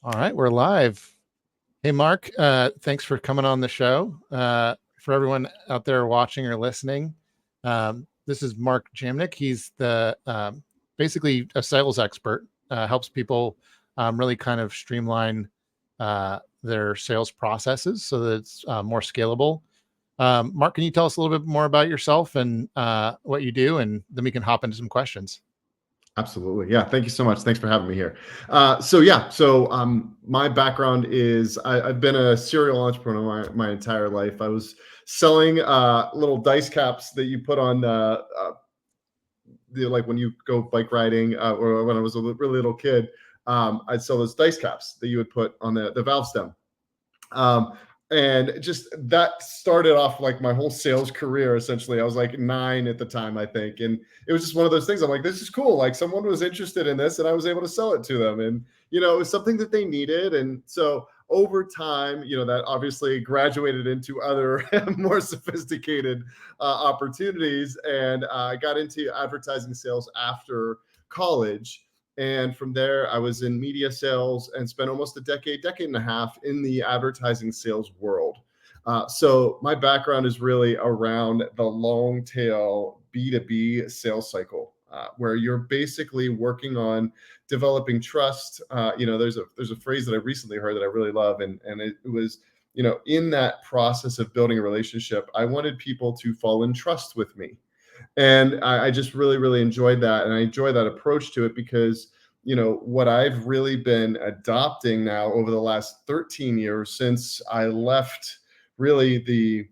All right, we're live. Hey, Mark, thanks for coming on the show. For everyone out there watching or listening, this is Mark Jamnik. He's the basically a sales expert, helps people really kind of streamline their sales processes so that it's more scalable. Mark, can you tell us a little bit more about yourself and what you do, and then we can hop into some questions. Absolutely. Yeah. Thank you so much. Thanks for having me here. So my background is I've been a serial entrepreneur my entire life. I was selling little dice caps that you put on like when you go bike riding or when I was a really little kid. I'd sell those dice caps that you would put on the valve stem. And just that started off like my whole sales career. Essentially, I was like 9 at the time, I think, and it was just one of those things. I'm like, this is cool. Like someone was interested in this, and I was able to sell it to them, and it was something that they needed. And so over time, that obviously graduated into other more sophisticated opportunities, and I got into advertising sales after college. And from there, I was in media sales and spent almost a decade and a half in the advertising sales world. So my background is really around the long tail B2B sales cycle, where you're basically working on developing trust. There's a phrase that I recently heard that I really love, and it was, in that process of building a relationship, I wanted people to fall in trust with me. And I just really, really enjoyed that. And I enjoy that approach to it because, what I've really been adopting now over the last 13 years since I left really the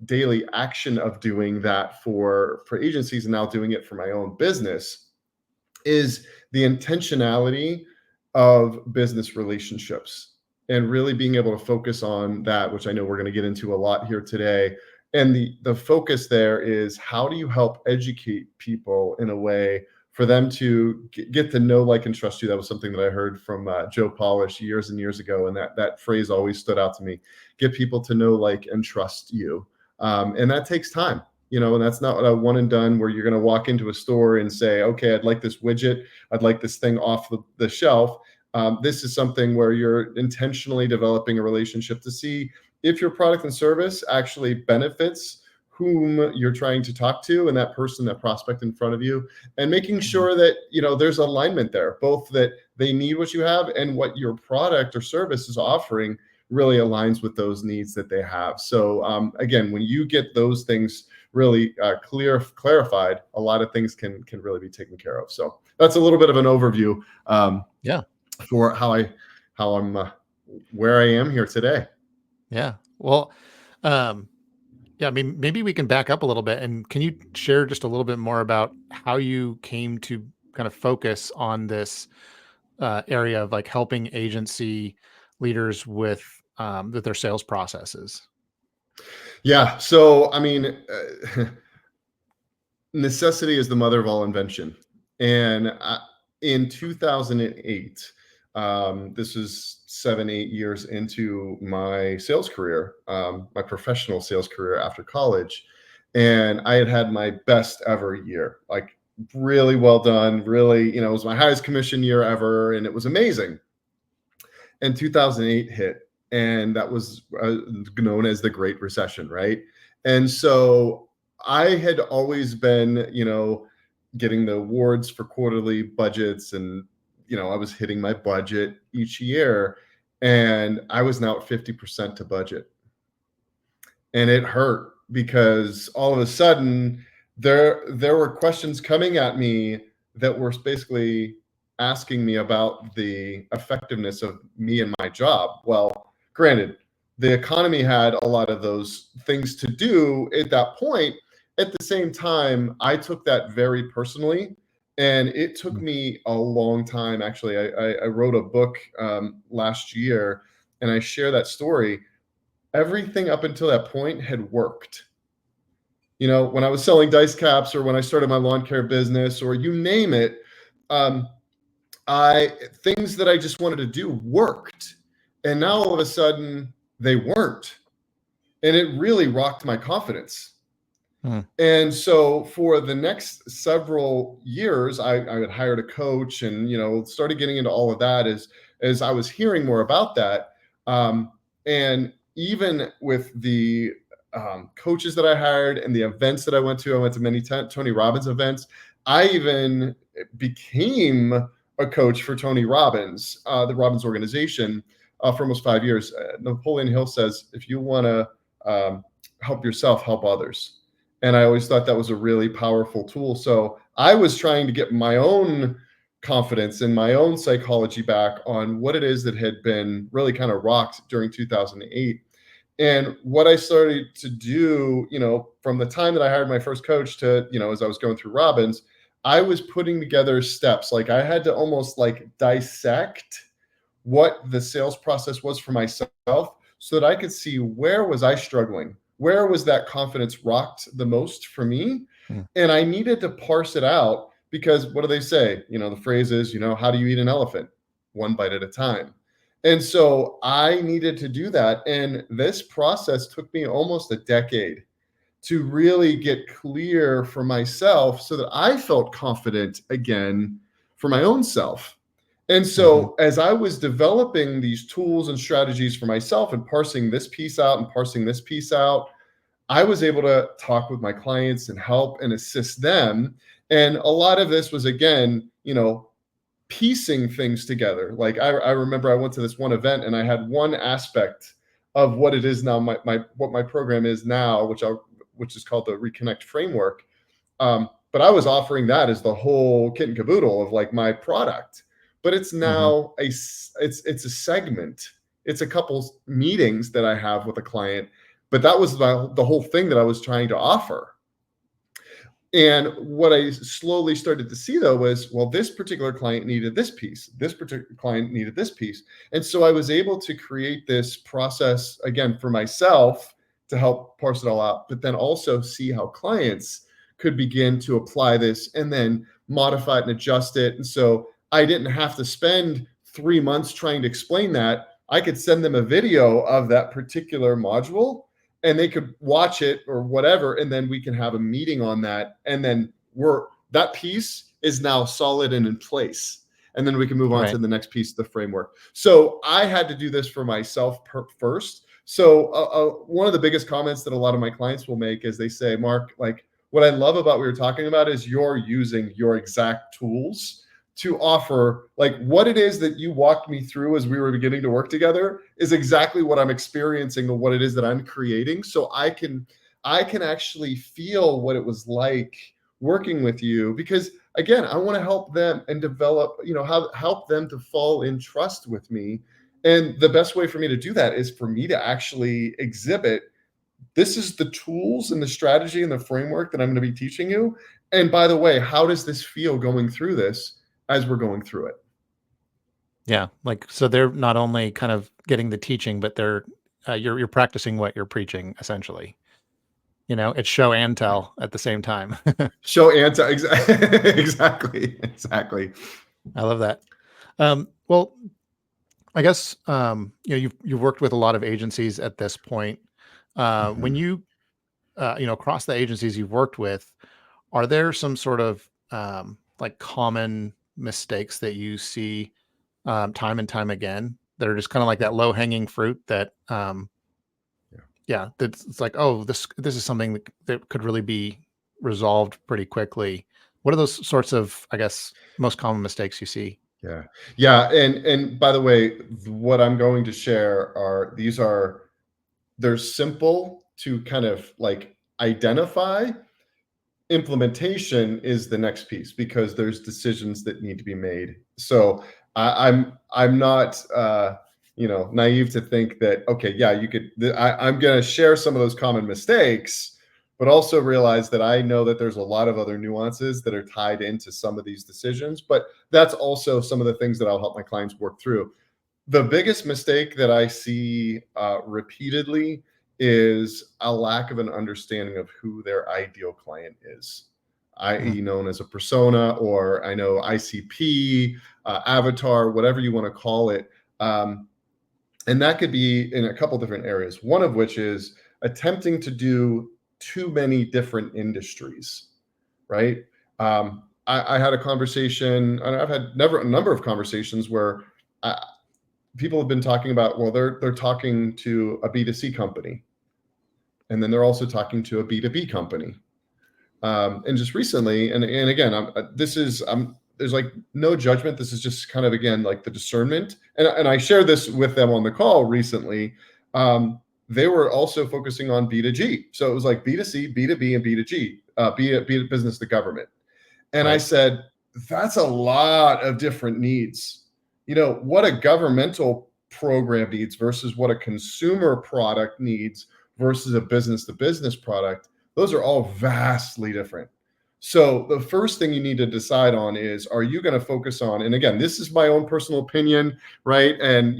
daily action of doing that for agencies and now doing it for my own business is the intentionality of business relationships and really being able to focus on that, which I know we're going to get into a lot here today. And the focus there is, how do you help educate people in a way for them to get to know, like, and trust you? That was something that I heard from Joe Polish years and years ago. And that phrase always stood out to me. Get people to know, like, and trust you. And that takes time, and that's not a one and done where you're going to walk into a store and say, okay, I'd like this widget. I'd like this thing off the shelf. This is something where you're intentionally developing a relationship to see if your product and service actually benefits whom you're trying to talk to and that person, that prospect in front of you, and making sure that, there's alignment there, both that they need what you have and what your product or service is offering really aligns with those needs that they have. So again, when you get those things really clarified, a lot of things can really be taken care of. So that's a little bit of an overview for how I'm where I am here today. Yeah. Well, I mean, maybe we can back up a little bit, and can you share just a little bit more about how you came to kind of focus on this area of like helping agency leaders with their sales processes? Yeah. So, I mean, necessity is the mother of all invention. And in 2008, this was 7-8 years into my sales career, my professional sales career after college. And I had my best ever year, like really well done, really, it was my highest commission year ever. And it was amazing. And 2008 hit, and that was known as the Great Recession, right? And so I had always been, getting the awards for quarterly budgets, and I was hitting my budget each year, and I was now at 50% to budget. And it hurt because all of a sudden there were questions coming at me that were basically asking me about the effectiveness of me and my job. Well, granted, the economy had a lot of those things to do at that point. At the same time, I took that very personally, and it took me a long time. Actually, I wrote a book last year, and I share that story. Everything up until that point had worked. When I was selling dice caps, or when I started my lawn care business, or you name it, things that I just wanted to do worked. And now all of a sudden they weren't. And it really rocked my confidence. Mm. And so for the next several years, I had hired a coach and, started getting into all of that as I was hearing more about that. And even with the coaches that I hired and the events that I went to many Tony Robbins events. I even became a coach for Tony Robbins, the Robbins organization, for almost 5 years. Napoleon Hill says, if you want to help yourself, help others. And I always thought that was a really powerful tool. So I was trying to get my own confidence and my own psychology back on what it is that had been really kind of rocked during 2008. And what I started to do, from the time that I hired my first coach to, as I was going through Robbins, I was putting together steps. Like I had to almost like dissect what the sales process was for myself so that I could see where was I struggling? Where was that confidence rocked the most for me? Mm. And I needed to parse it out because what do they say? The phrase is, how do you eat an elephant? One bite at a time. And so I needed to do that. And this process took me almost a decade to really get clear for myself so that I felt confident again for my own self. And so as I was developing these tools and strategies for myself and parsing this piece out and parsing this piece out, I was able to talk with my clients and help and assist them. And a lot of this was, again, piecing things together. Like I remember I went to this one event and I had one aspect of what it is now, what my program is now, which is called the Reconnect Framework. But I was offering that as the whole kit and caboodle of like my product. But it's now it's a segment. It's a couple meetings that I have with a client, but that was the whole thing that I was trying to offer. And what I slowly started to see though was, well, this particular client needed this piece. This particular client needed this piece. And so I was able to create this process again for myself to help parse it all out, but then also see how clients could begin to apply this and then modify it and adjust it. And so I didn't have to spend 3 months trying to explain that. I could send them a video of that particular module and they could watch it or whatever, and then we can have a meeting on that. And then that piece is now solid and in place. And then we can move on to the next piece of the framework. So I had to do this for myself first. So one of the biggest comments that a lot of my clients will make is they say, Mark, like what I love about what you're talking about is you're using your exact tools to offer, like what it is that you walked me through as we were beginning to work together is exactly what I'm experiencing and what it is that I'm creating. So I can actually feel what it was like working with you, because again, I want to help them and develop, help them to fall in trust with me. And the best way for me to do that is for me to actually exhibit, this is the tools and the strategy and the framework that I'm going to be teaching you. And by the way, how does this feel going through this as we're going through it? Yeah. Like, so they're not only kind of getting the teaching, but they're, you're practicing what you're preaching essentially. It's show and tell at the same time. Show anti exactly. I love that. Well, I guess, you've worked with a lot of agencies at this point. When you, across the agencies you've worked with, are there some sort of, like common mistakes that you see, time and time again that are just kind of like that low hanging fruit that, yeah, that's it's like, oh, this is something that could really be resolved pretty quickly. What are those sorts of, I guess, most common mistakes you see? Yeah. Yeah. And by the way, what I'm going to share they're simple to kind of like identify. Implementation is the next piece because there's decisions that need to be made. So I'm not naive to think that, okay, yeah, I'm going to share some of those common mistakes, but also realize that I know that there's a lot of other nuances that are tied into some of these decisions. But that's also some of the things that I'll help my clients work through. The biggest mistake that I see repeatedly is a lack of an understanding of who their ideal client is, Mm. i.e., known as a persona, or I know ICP, avatar, whatever you want to call it. And that could be in a couple different areas. One of which is attempting to do too many different industries, right? I had a conversation, and I've had a number of conversations where people have been talking about, well, they're talking to a B2C company, and then they're also talking to a B2B company. And just recently, and again, there's like no judgment. This is just kind of, again, like the discernment. And I shared this with them on the call recently. They were also focusing on B2G. So it was like B2C, B2B, and B2G, B business to government. And I said, that's a lot of different needs. What a governmental program needs versus what a consumer product needs versus a business to business product. Those are all vastly different. So the first thing you need to decide on is, are you going to focus on, and again, this is my own personal opinion, right? And,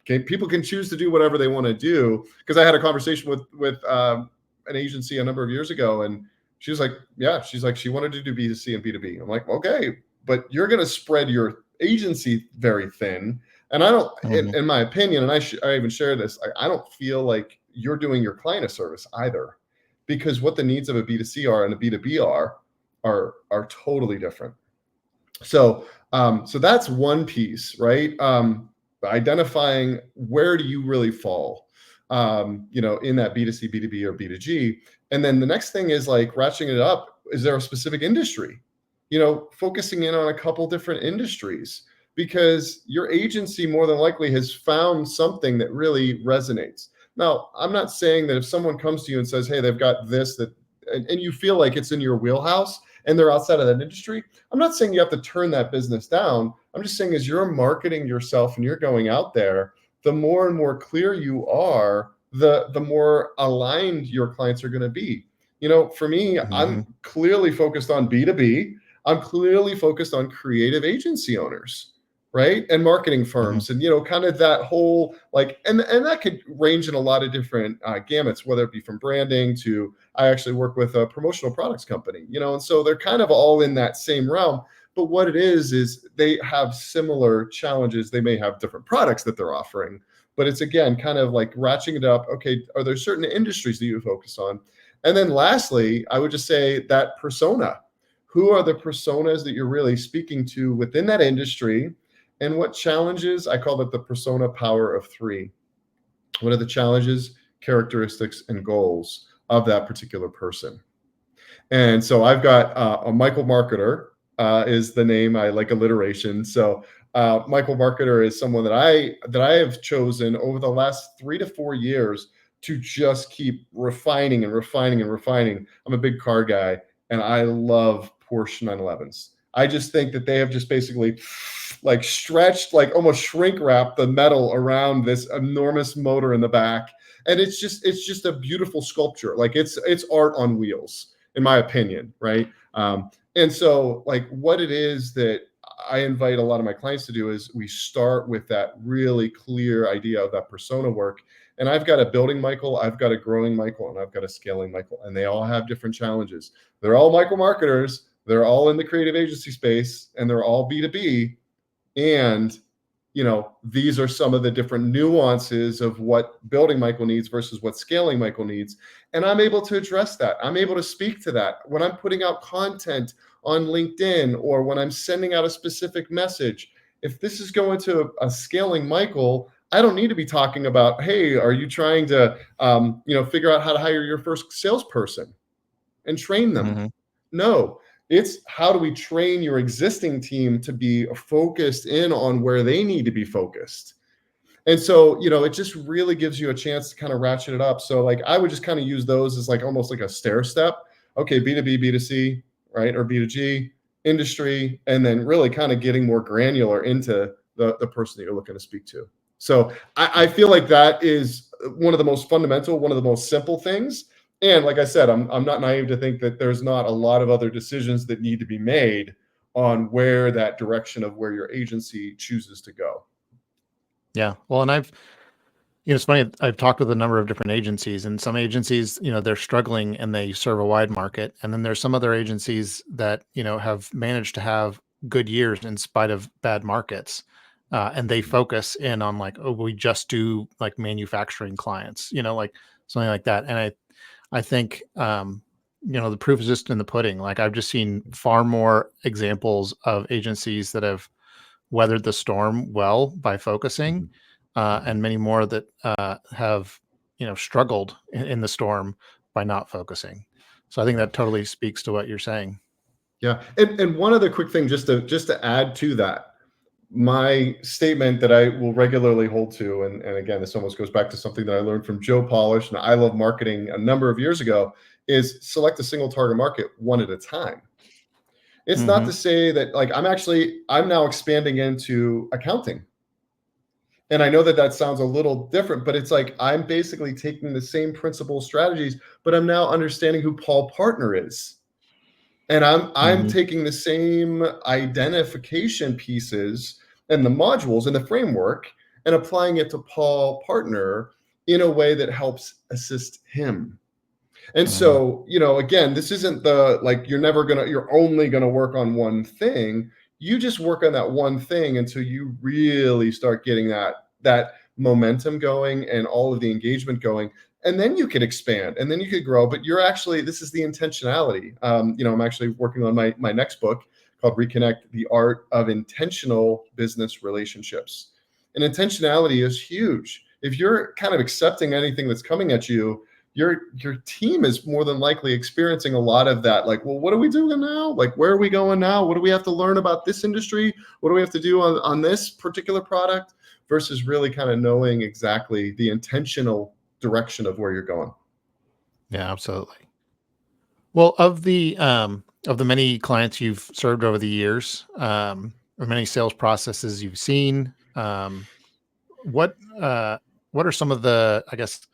people can choose to do whatever they want to do. Because I had a conversation with an agency a number of years ago, and she was like, she wanted to do B2C and B2B. I'm like, okay, but you're going to spread your agency very thin. And I don't, in my opinion, and I even share this, I don't feel like you're doing your client a service either, because what the needs of a B2C are and a B2B are totally different. So that's one piece, right? Identifying where do you really fall, in that B2C, B2B, or B2G. And then the next thing is like ratcheting it up. Is there a specific industry? Focusing in on a couple different industries, because your agency more than likely has found something that really resonates. Now, I'm not saying that if someone comes to you and says, hey, they've got this, and you feel like it's in your wheelhouse and they're outside of that industry, I'm not saying you have to turn that business down. I'm just saying, as you're marketing yourself and you're going out there, the more and more clear you are, the more aligned your clients are going to be. For me, I'm clearly focused on B2B. I'm clearly focused on creative agency owners, right? And marketing firms, and, kind of that whole, like, and that could range in a lot of different gamuts, whether it be from branding to, I actually work with a promotional products company, and so they're kind of all in that same realm. But what it is they have similar challenges. They may have different products that they're offering, but it's, again, kind of like ratcheting it up. Okay, are there certain industries that you focus on? And then lastly, I would just say that persona. Who are the personas that you're really speaking to within that industry? And what challenges? I call it the persona power of 3. What are the challenges, characteristics, and goals of that particular person? And so I've got a Michael Marketer is the name. I like alliteration. So Michael Marketer is someone that I have chosen over the last 3 to 4 years to just keep refining and refining and refining. I'm a big car guy, and I love Porsche 911s. I just think that they have just basically like stretched, like almost shrink wrapped the metal around this enormous motor in the back. And it's just a beautiful sculpture. Like it's art on wheels, in my opinion. Right. And so like what it is that I invite a lot of my clients to do is we start with that really clear idea of that persona work. And I've got a building Michael, I've got a growing Michael, and I've got a scaling Michael, and they all have different challenges. They're all Michael marketers. They're all in the creative agency space, and they're all B2B. And, these are some of the different nuances of what building Michael needs versus what scaling Michael needs. And I'm able to address that. I'm able to speak to that when I'm putting out content on LinkedIn or when I'm sending out a specific message. If this is going to a scaling Michael, I don't need to be talking about, hey, are you trying to, figure out how to hire your first salesperson and train them? No, it's how do we train your existing team to be focused in on where they need to be focused. And so, it just really gives you a chance to kind of ratchet it up. So like, I would just kind of use those as like almost like a stair step. Okay, B2B, B2C, right? Or B2G, industry, and then really kind of getting more granular into the person that you're looking to speak to. So I feel like that is one of the most fundamental, one of the most simple things. And like I said, I'm not naive to think that there's not a lot of other decisions that need to be made on where that direction of where your agency chooses to go. Yeah. Well, and it's funny, I've talked with a number of different agencies, and some agencies, they're struggling and they serve a wide market. And then there's some other agencies that, have managed to have good years in spite of bad markets. And they focus in on like, oh, we just do like manufacturing clients, like something like that. And I think, the proof is just in the pudding. Like I've just seen far more examples of agencies that have weathered the storm well by focusing, and many more that have, struggled in the storm by not focusing. So I think that totally speaks to what you're saying. Yeah. And one other quick thing, just to add to that, my statement that I will regularly hold to, and again, this almost goes back to something that I learned from Joe Polish and I Love Marketing a number of years ago, is select a single target market one at a time. It's not Mm-hmm. to say that like I'm now expanding into accounting. And I know that that sounds a little different, but it's like I'm basically taking the same principal strategies, but I'm now understanding who Paul Partner is. And I'm Mm-hmm. taking the same identification pieces and the modules and the framework and applying it to Paul Partner in a way that helps assist him. And Mm-hmm. so, again, this isn't like you're only gonna work on one thing. You just work on that one thing until you really start getting that momentum going and all of the engagement going. And then you can expand and then you could grow. But this is the intentionality. I'm actually working on my next book called Reconnect: The Art of Intentional Business Relationships. And intentionality is huge. If you're kind of accepting anything that's coming at you, your team is more than likely experiencing a lot of that. Like, well, what are we doing now? Like, where are we going now? What do we have to learn about this industry? What do we have to do on this particular product? Versus really kind of knowing exactly the intentional direction of where you're going. Yeah, absolutely. Well, of the many clients you've served over the years, or many sales processes you've seen, what what are some of the, I guess,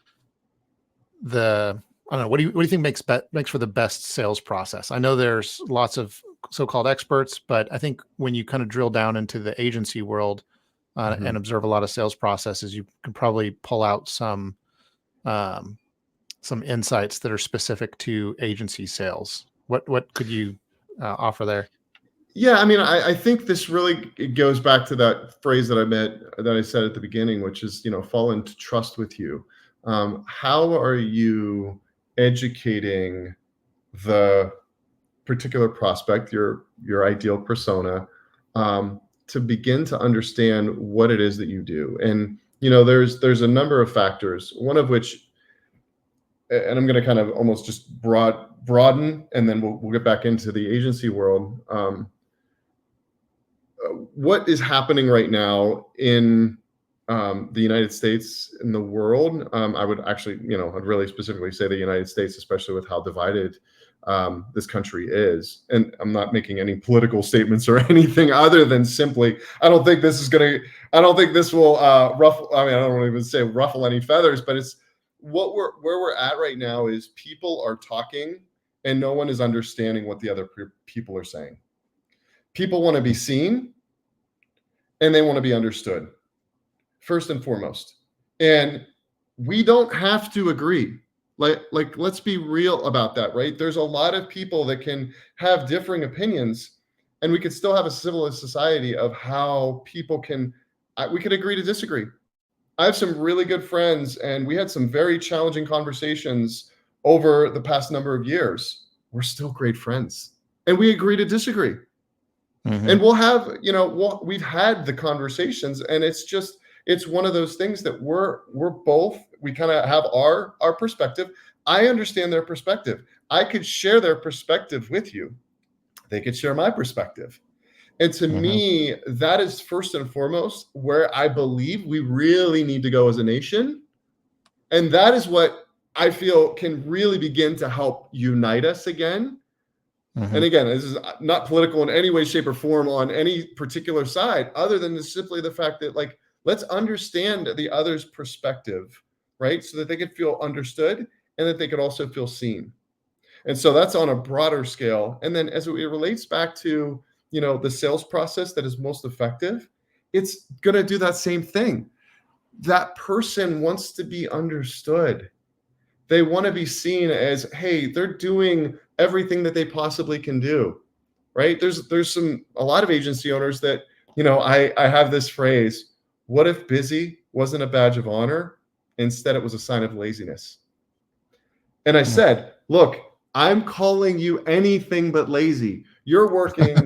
the I don't know, what do you think makes for the best sales process? I know there's lots of so-called experts, but I think when you kind of drill down into the agency world, and observe a lot of sales processes, you can probably pull out um, some insights that are specific to agency sales. What could you offer there? Yeah, I mean, I think this really it goes back to that phrase that I said at the beginning, which is, fall into trust with you. How are you educating the particular prospect, your ideal persona, to begin to understand what it is that you do? And there's a number of factors. One of which, and I'm going to kind of almost just broaden, and then we'll get back into the agency world. What is happening right now in the United States, in the world? I would actually, I'd really specifically say the United States, especially with how divided this country is. And I'm not making any political statements or anything other than simply, I don't think this will ruffle. I mean, I don't even say ruffle any feathers, but it's where we're at right now is people are talking and no one is understanding what the other people are saying. People want to be seen and they want to be understood, first and foremost. And we don't have to agree. Like let's be real about that, right? There's a lot of people that can have differing opinions, and we could still have a civilized society of how people we could agree to disagree. I have some really good friends, and we had some very challenging conversations over the past number of years. We're still great friends, and we agree to disagree. Mm-hmm. And we'll have, we've had the conversations, and it's one of those things that we kind of have our perspective. I understand their perspective. I could share their perspective with you. They could share my perspective. And to Mm-hmm. me, that is first and foremost where I believe we really need to go as a nation. And that is what I feel can really begin to help unite us again. Mm-hmm. And again, this is not political in any way, shape, or form on any particular side, other than simply the fact that, like, let's understand the other's perspective, right? So that they could feel understood and that they could also feel seen. And so that's on a broader scale. And then as it relates back to, the sales process that is most effective, it's going to do that same thing. That person wants to be understood. They want to be seen as, hey, they're doing everything that they possibly can do, right? There's a lot of agency owners that, I have this phrase: what if busy wasn't a badge of honor? Instead, it was a sign of laziness. And I said, look, I'm calling you anything but lazy. You're working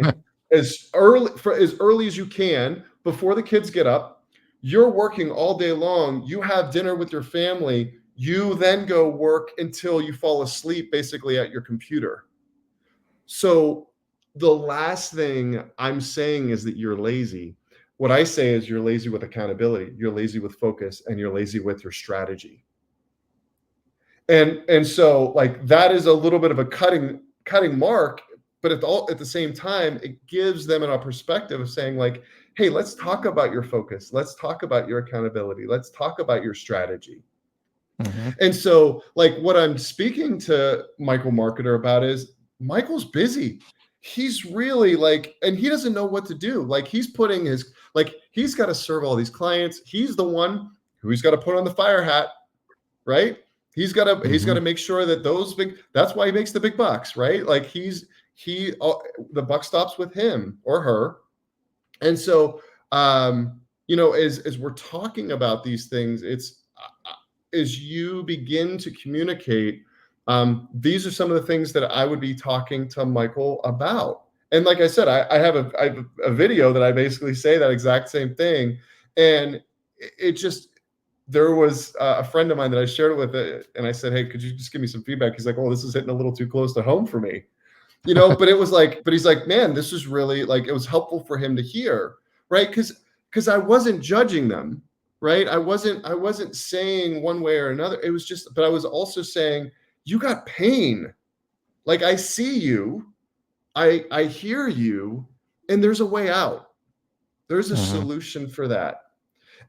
as early as you can before the kids get up. You're working all day long. You have dinner with your family. You then go work until you fall asleep, basically at your computer. So the last thing I'm saying is that you're lazy. What I say is you're lazy with accountability, you're lazy with focus, and you're lazy with your strategy. And so like that is a little bit of a cutting mark, but at the same time, it gives them a perspective of saying like, hey, let's talk about your focus. Let's talk about your accountability. Let's talk about your strategy. And so like what I'm speaking to Michael Marketer about is Michael's busy. He's really like, and he doesn't know what to do. Like he's putting his, like he's got to serve all these clients. He's the one who's got to put on the fire hat, right? He's got to make sure that those big, that's why he makes the big bucks, right? Like the buck stops with him or her. And so, you know, as we're talking about these things, it's, as you begin to communicate, these are some of the things that I would be talking to Michael about. And like I said, I have a video that I basically say that exact same thing. And it just, there was a friend of mine that I shared it with, and I said, hey, could you just give me some feedback? He's like, oh, this is hitting a little too close to home for me, you know. But it was like, but he's like, man, this is really like, it was helpful for him to hear, right? Because I wasn't judging them, right? I wasn't saying one way or another. It was just, but I was also saying, you got pain. Like I see you, I hear you, and there's a way out. There's a solution for that.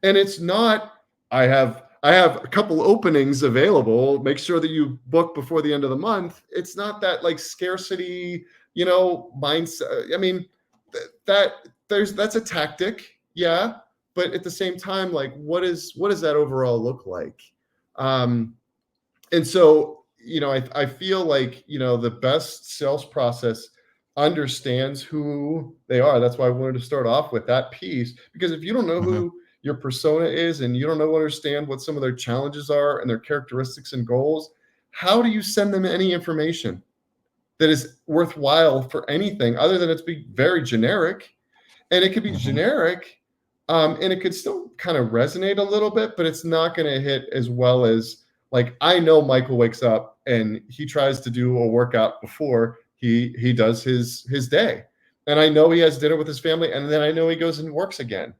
And it's not, I have a couple openings available. Make sure that you book before the end of the month. It's not that like scarcity, you know, mindset. I mean, that's a tactic, yeah. But at the same time, like, what does that overall look like? And so, you know, I feel like, you know, the best sales process understands who they are. That's why I wanted to start off with that piece, because if you don't know who your persona is and you don't understand what some of their challenges are and their characteristics and goals, how do you send them any information that is worthwhile for anything other than it's be very generic? And it could be generic, and it could still kind of resonate a little bit, but it's not going to hit as well as, like, I know Michael wakes up and he tries to do a workout before he does his day. And I know he has dinner with his family, and then I know he goes and works again.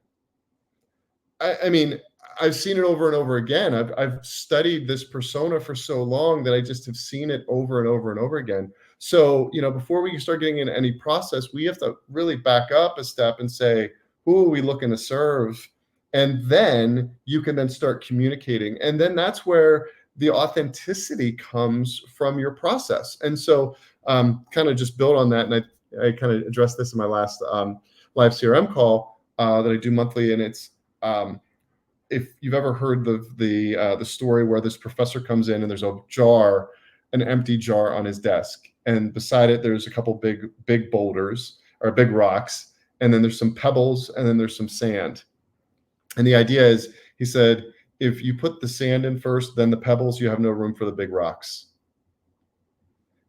I mean, I've seen it over and over again. I've studied this persona for so long that I just have seen it over and over and over again. So, you know, before we start getting into any process, we have to really back up a step and say, who are we looking to serve? And then you can then start communicating. And then that's where the authenticity comes from your process. And so kind of just build on that. And I kind of addressed this in my last live CRM call that I do monthly. And it's, if you've ever heard the story where this professor comes in and there's a jar, an empty jar on his desk, and beside it there's a couple big boulders or big rocks, and then there's some pebbles, and then there's some sand. And the idea is, he said, if you put the sand in first, then the pebbles, you have no room for the big rocks.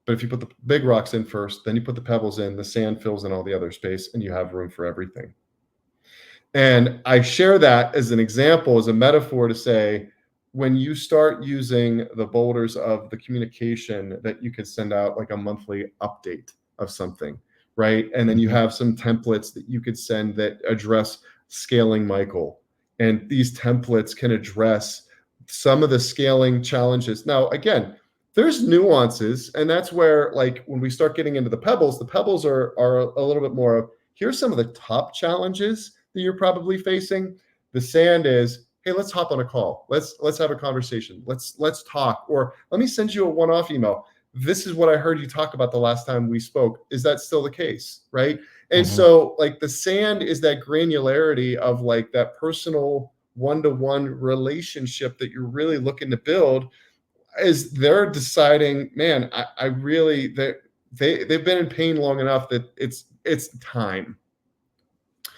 But if you put the big rocks in first, then you put the pebbles in, the sand fills in all the other space, and you have room for everything. And I share that as an example, as a metaphor to say, when you start using the boulders of the communication, that you could send out like a monthly update of something, right? And then you have some templates that you could send that address scaling Michael. And these templates can address some of the scaling challenges. Now, again, there's nuances, and that's where, like, when we start getting into the pebbles are a little bit more of, here's some of the top challenges that you're probably facing. The sand is, hey, let's hop on a call. Let's have a conversation. Let's talk. Or let me send you a one-off email. This is what I heard you talk about the last time we spoke. Is that still the case? Right. And so, like, the sand is that granularity of like that personal one-to-one relationship that you're really looking to build, as they're deciding, man, I really, they've been in pain long enough that it's time.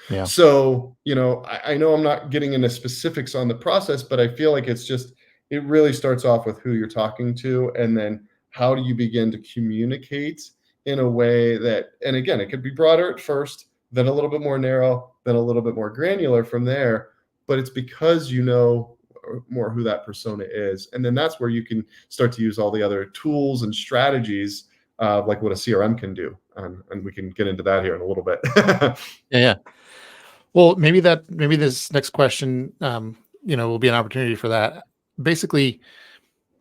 Yeah. So, you know, I know I'm not getting into specifics on the process, but I feel like it's just, it really starts off with who you're talking to, and then how do you begin to communicate in a way that, and again, it could be broader at first, then a little bit more narrow, then a little bit more granular from there. But it's because you know more who that persona is. And then that's where you can start to use all the other tools and strategies, like what a CRM can do. And we can get into that here in a little bit. Yeah. Well, maybe this next question, will be an opportunity for that. Basically,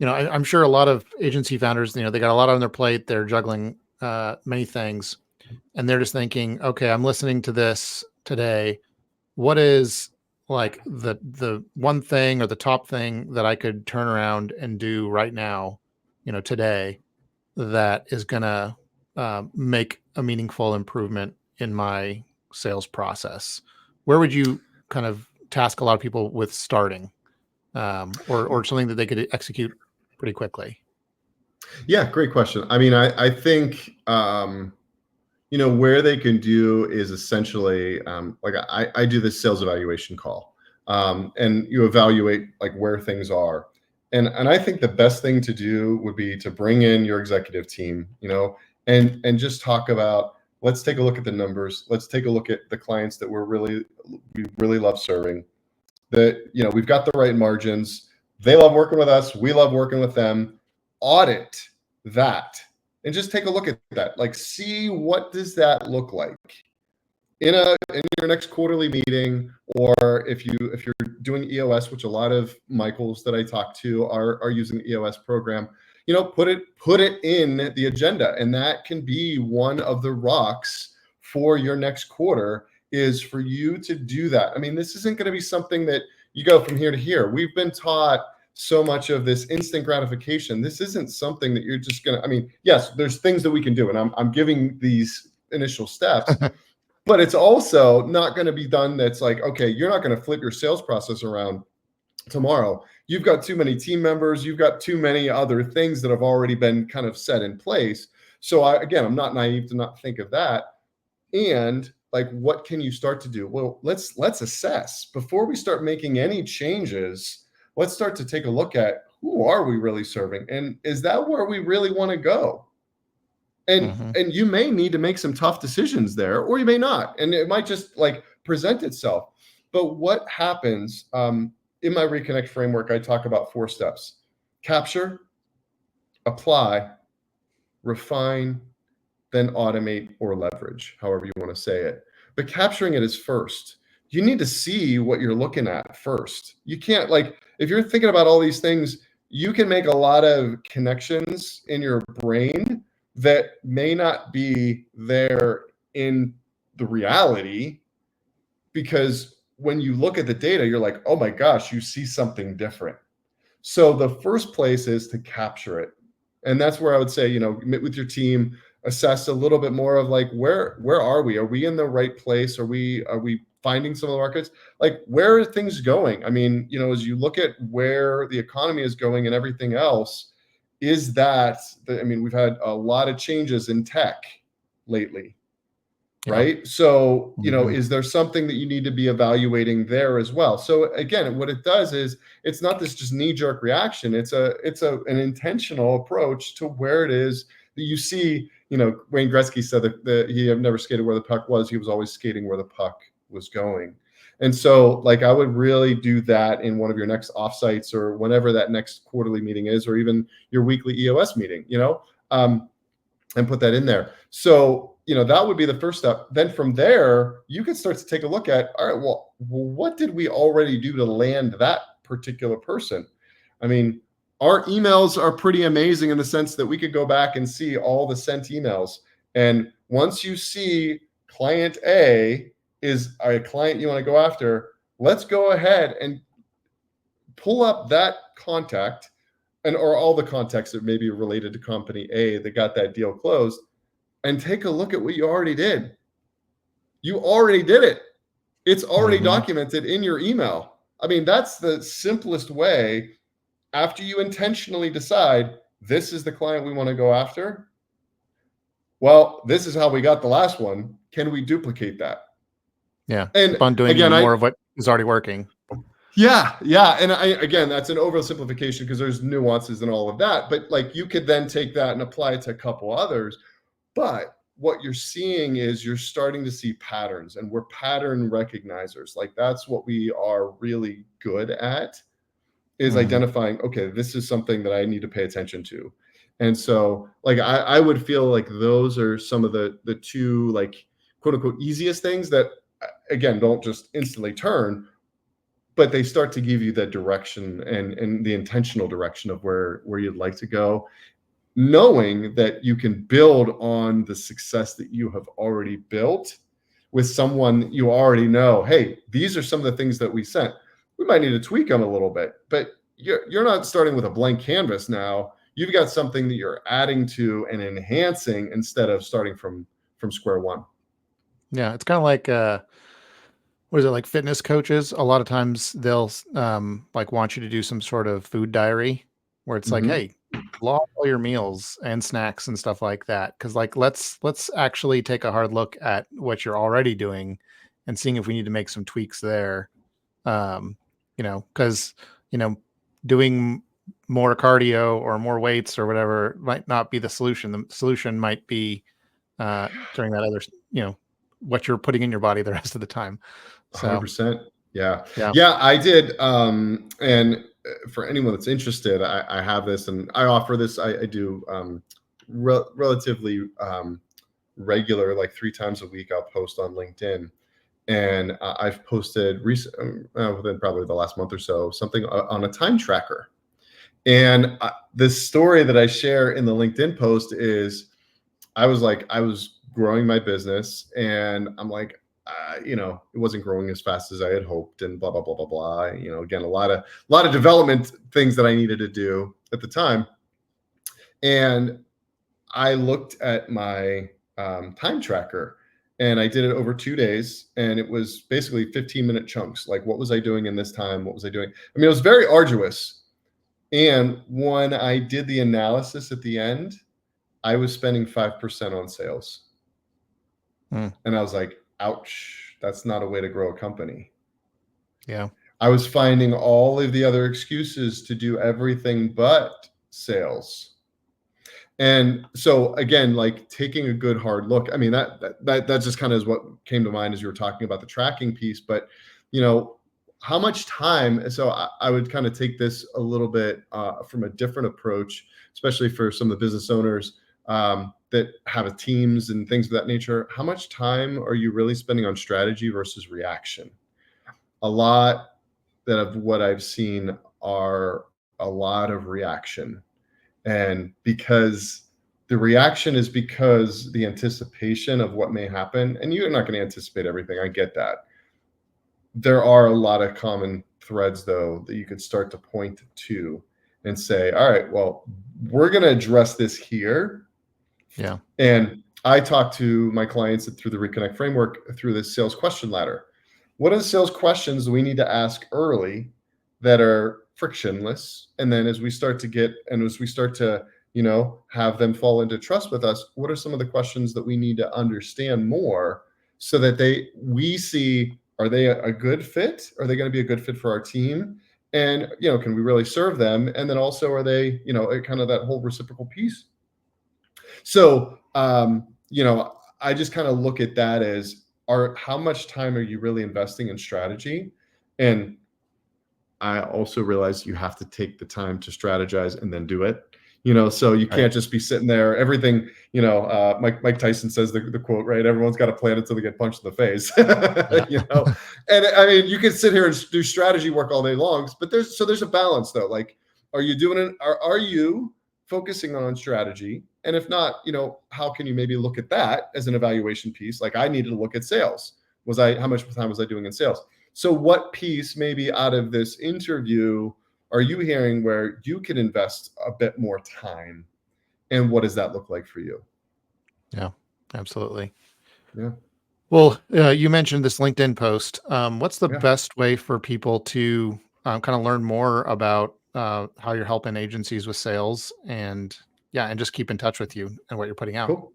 I'm sure a lot of agency founders, they got a lot on their plate. They're juggling many things, and they're just thinking, okay, I'm listening to this today. What is like the one thing or the top thing that I could turn around and do right now, today, that is gonna make a meaningful improvement in my sales process? Where would you kind of task a lot of people with starting, or something that they could execute pretty quickly? Yeah, great question. I mean, I think where they can do is essentially, like I do this sales evaluation call, and you evaluate like where things are. And I think the best thing to do would be to bring in your executive team, and just talk about, let's take a look at the numbers. Let's take a look at the clients that we really love serving. That, we've got the right margins. They love working with us. We love working with them. Audit that and just take a look at that. Like, see, what does that look like in your next quarterly meeting, or if you're doing EOS, which a lot of Michaels that I talk to are using the EOS program. Put it in the agenda, and that can be one of the rocks for your next quarter, is for you to do that. I mean, this isn't going to be something that you go from here to here. We've been taught so much of this instant gratification. This isn't something that you're just going to, I mean, yes, there's things that we can do, and I'm giving these initial steps, but it's also not going to be done. That's like, okay, you're not going to flip your sales process around tomorrow. You've got too many team members. You've got too many other things that have already been kind of set in place. So I'm not naive to not think of that. And like, what can you start to do? Well, let's assess before we start making any changes. Let's start to take a look at, who are we really serving? And is that where we really want to go? And you may need to make some tough decisions there, or you may not. And it might just like present itself. But what happens, in my Reconnect framework, I talk about 4 steps: capture, apply, refine, then automate or leverage, however you want to say it. But capturing it is first. You need to see what you're looking at first. You can't, like, if you're thinking about all these things, you can make a lot of connections in your brain that may not be there in the reality, because when you look at the data, you're like, oh my gosh, you see something different. So the first place is to capture it. And that's where I would say, meet with your team, assess a little bit more of like, where are we? Are we in the right place? Are we finding some of the markets? Like, where are things going? I mean, as you look at where the economy is going and everything else, we've had a lot of changes in tech lately. Yeah. Right. So, is there something that you need to be evaluating there as well? So again, what it does is, it's not this just knee-jerk reaction. It's an intentional approach to where it is that you see, Wayne Gretzky said that he had never skated where the puck was. He was always skating where the puck was going. And so, like, I would really do that in one of your next offsites, or whenever that next quarterly meeting is, or even your weekly EOS meeting, and put that in there. So, that would be the first step. Then from there, you can start to take a look at, all right, well, what did we already do to land that particular person? I mean, our emails are pretty amazing in the sense that we could go back and see all the sent emails. And once you see client A is a client you want to go after, let's go ahead and pull up that contact, or all the contacts that may be related to company A that got that deal closed, and take a look at what you already did. You already did it. It's already documented in your email. I mean, that's the simplest way. After you intentionally decide, this is the client we want to go after, well, this is how we got the last one. Can we duplicate that? Yeah. And keep on doing again, more of what is already working. Yeah. And again, that's an oversimplification because there's nuances and all of that. But like you could then take that and apply it to a couple others. But what you're seeing is you're starting to see patterns, and we're pattern recognizers. Like that's what we are really good at, is identifying, okay, this is something that I need to pay attention to. And so like I would feel like those are some of the two like quote unquote easiest things that again don't just instantly turn, but they start to give you that direction and the intentional direction of where you'd like to go, knowing that you can build on the success that you have already built with someone you already know. Hey, these are some of the things that we sent. We might need to tweak them a little bit, but you're not starting with a blank canvas now. You've got something that you're adding to and enhancing instead of starting from square one. Yeah, it's kind of like what is it, like fitness coaches? A lot of times they'll like want you to do some sort of food diary where it's like, Mm-hmm. hey, log all your meals and snacks and stuff like that. Cause like let's actually take a hard look at what you're already doing and seeing if we need to make some tweaks there. Um, because doing more cardio or more weights or whatever might not be the solution. The solution might be during that other, what you're putting in your body the rest of the time. So 100%. Yeah. yeah. I did. And for anyone that's interested, I have this and I offer this. I do relatively regular, like 3 times a week. I'll post on LinkedIn. And I've posted within probably the last month or so, something on a time tracker. And this story that I share in the LinkedIn post is I was growing my business and I'm like, it wasn't growing as fast as I had hoped and blah, blah, blah, blah, blah. Again, a lot of development things that I needed to do at the time. And I looked at my time tracker and I did it over 2 days. And it was basically 15-minute chunks. Like, what was I doing in this time? What was I doing? I mean, it was very arduous. And when I did the analysis at the end, I was spending 5% on sales. And I was like, ouch, that's not a way to grow a company. Yeah. I was finding all of the other excuses to do everything but sales. And so again, like taking a good hard look, I mean, that just kind of is what came to mind as you were talking about the tracking piece, but how much time, so I would kind of take this a little bit from a different approach, especially for some of the business owners that have teams and things of that nature. How much time are you really spending on strategy versus reaction? A lot of what I've seen are a lot of reaction. And because the reaction is because the anticipation of what may happen, and you're not going to anticipate everything. I get that. There are a lot of common threads, though, that you could start to point to and say, all right, well, we're going to address this here. Yeah. And I talk to my clients through the Reconnect Framework through this sales question ladder. What are the sales questions we need to ask early that are frictionless? And then as we start to have them fall into trust with us, what are some of the questions that we need to understand more so that we see, are they a good fit? Are they going to be a good fit for our team? And, can we really serve them? And then also, are they, kind of that whole reciprocal piece? So, I just kind of look at that as how much time are you really investing in strategy? And I also realize you have to take the time to strategize and then do it. So you can't just be sitting there. Everything, Mike Tyson says the quote, right? Everyone's got a plan until they get punched in the face. And I mean, you can sit here and do strategy work all day long, but there's a balance though. Like, are you doing it? Are you focusing on strategy? And if not, how can you maybe look at that as an evaluation piece? Like, I needed to look at sales. How much time was I doing in sales? So what piece maybe out of this interview are you hearing where you can invest a bit more time? And what does that look like for you? Yeah, absolutely. Yeah. Well, you mentioned this LinkedIn post. What's the Yeah. best way for people to kind of learn more about how you're helping agencies with sales and just keep in touch with you and what you're putting out? Cool.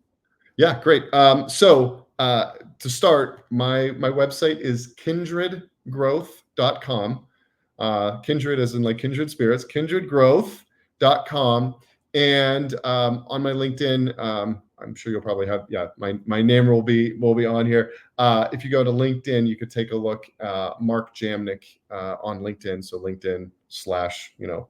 Yeah, great. So to start, my website is kindredgrowth.com. kindred as in like kindred spirits, kindredgrowth.com. And on my LinkedIn, I'm sure you'll probably have, my name will be on here. If you go to LinkedIn, you could take a look, Mark Jamnik on LinkedIn. So LinkedIn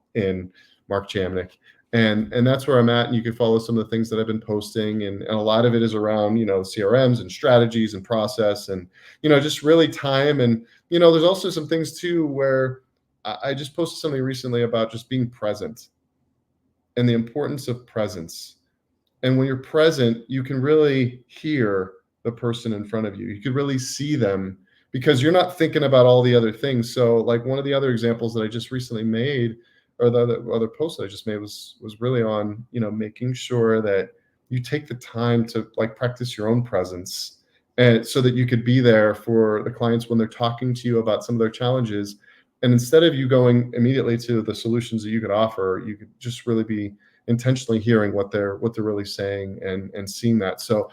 / in Mark Jamnik. And that's where I'm at. And you can follow some of the things that I've been posting. And a lot of it is around, CRMs and strategies and process and, just really time. And, there's also some things too, where I just posted something recently about just being present and the importance of presence. And when you're present, you can really hear the person in front of you. You can really see them because you're not thinking about all the other things. So like one of the other examples that I just recently made, or the other post that I just made was really on, making sure that you take the time to like practice your own presence, and so that you could be there for the clients when they're talking to you about some of their challenges. And instead of you going immediately to the solutions that you could offer, you could just really be intentionally hearing what they're really saying and seeing that. So,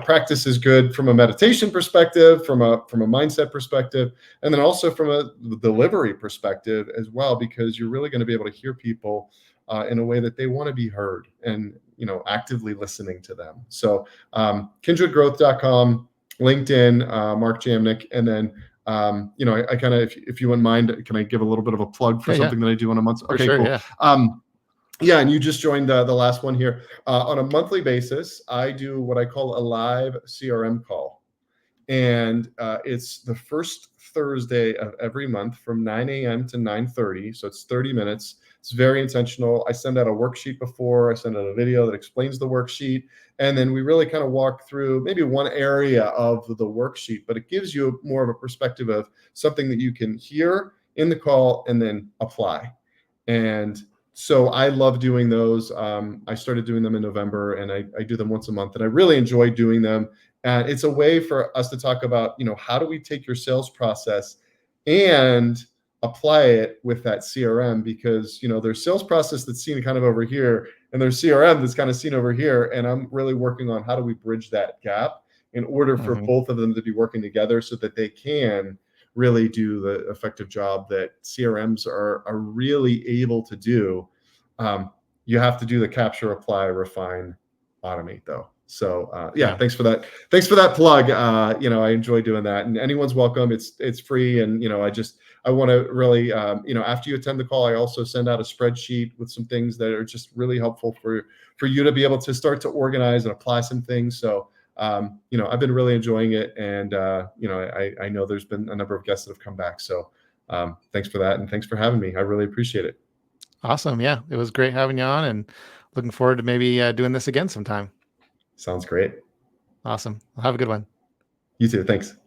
practice is good from a meditation perspective, from a mindset perspective, and then also from a delivery perspective as well, because you're really going to be able to hear people in a way that they want to be heard, and, actively listening to them. So, kindredgrowth.com, LinkedIn, Mark Jamnik, and then I kind of, if you wouldn't mind, can I give a little bit of a plug for something that I do on a month? Okay, sure, cool. Yeah. Yeah, and you just joined the last one here. On a monthly basis, I do what I call a live CRM call. And it's the first Thursday of every month from 9 a.m. to 9:30. So it's 30 minutes. It's very intentional. I send out a worksheet before. I send out a video that explains the worksheet. And then we really kind of walk through maybe one area of the worksheet, but it gives you more of a perspective of something that you can hear in the call and then apply. And so I love doing those. I started doing them in November, and I do them once a month, and I really enjoy doing them. And it's a way for us to talk about, how do we take your sales process and apply it with that CRM? Because, there's sales process that's seen kind of over here, and there's CRM that's kind of seen over here. And I'm really working on how do we bridge that gap in order for both of them to be working together so that they can really do the effective job that CRMs are really able to do. You have to do the capture, apply, refine, automate though. So thanks for that. Thanks for that plug. I enjoy doing that, and anyone's welcome. It's free. And, I want to really, after you attend the call, I also send out a spreadsheet with some things that are just really helpful for you to be able to start to organize and apply some things. So, I've been really enjoying it. And, I know there's been a number of guests that have come back. So thanks for that. And thanks for having me. I really appreciate it. Awesome. Yeah, it was great having you on, and looking forward to maybe doing this again sometime. Sounds great. Awesome. Well, have a good one. You too. Thanks.